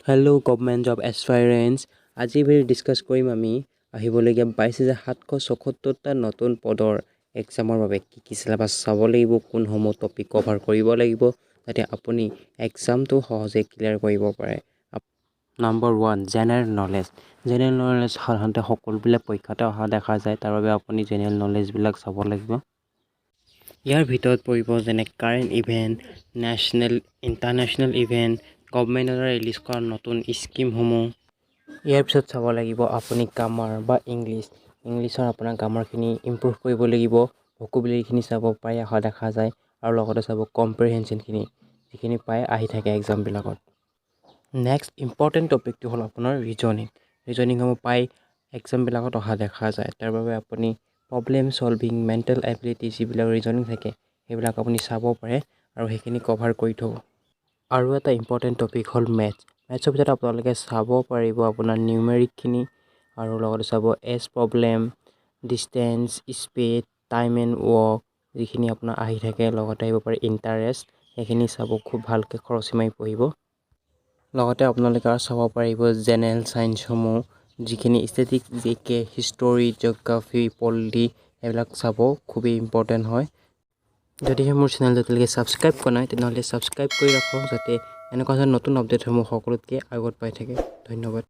Hello' government job এছপাইৰেণ্টছ আজি discuss কৰিম আমি আহিবলগীয়া ২২,৭৭৪টা নতুন পদৰ এক্সামৰ বাবে কি চিলেবাছ চাব লাগিব, কোনসমূহ টপিক কভাৰ কৰিব লাগিব যাতে আপুনি এক্সামটো সহজে ক্লিয়াৰ কৰিব পাৰে। Number 1 general knowledge. General knowledge সাধাৰণতে সকলোবিলাক পৰীক্ষাতে অহা দেখা যায়, তাৰ বাবে আপুনি জেনেৰেল নলেজবিলাক চাব লাগিব। ইয়াৰ ভিতৰত পৰিব যেনে current event, national international event, গভমেণ্টৰ ৰিলিজ কৰা নতুন স্কিমসমূহ। ইয়াৰ পিছত চাব লাগিব আপুনি গ্ৰামাৰ বা ইংলিছৰ আপোনাৰ গ্ৰামাৰখিনি ইম্প্ৰুভ কৰিব লাগিব, ভোকেবুলাৰীখিনি চাব পাৰে অহা দেখা যায়, আৰু লগতে চাব কম্প্ৰিহেনশ্যনখিনি যিখিনি প্ৰায় আহি থাকে এক্সামবিলাকত। নেক্সট ইম্পৰ্টেণ্ট টপিকটো হ'ল আপোনাৰ ৰিজনিংসমূহ প্ৰায় এক্সামবিলাকত অহা দেখা যায়, তাৰ বাবে আপুনি প্ৰব্লেম ছলভিং, মেণ্টেল এবিলিটি যিবিলাক ৰিজনিং থাকে সেইবিলাক আপুনি চাব পাৰে আৰু সেইখিনি কভাৰ কৰি থ'ব। আৰু এটা ইম্পৰ্টেণ্ট টপিক হ'ল মেথছৰ ভিতৰত আপোনালোকে চাব পাৰিব আপোনাৰ নিউমেৰিকখিনি, আৰু লগতে চাব age problem, distance, speed, time and work যিখিনি আপোনাৰ আহি থাকে, লগতে আহিব পাৰে ইণ্টাৰেষ্ট, সেইখিনি চাব, খুব ভালকৈ খৰচি মাৰি পঢ়িব। লগতে আপোনালোকে আৰু চাব পাৰিব জেনেৰেল ছায়েন্সসমূহ যিখিনি ষ্টেটিক, জিকে, হিষ্টৰী, জিঅ'গ্ৰাফী, পলিটি সেইবিলাক চাব, খুবেই ইম্পৰ্টেণ্ট হয়। যদিহে মোৰ চেনেলটো এতিয়ালৈকে ছাবস্ক্ৰাইব কৰা নাই তেনেহ'লে ছাবস্ক্ৰাইব কৰি ৰাখক যাতে এনেকুৱা ধৰণৰ নতুন আপডেটসমূহ সকলোতকৈ আগত পাই থাকে। ধন্যবাদ।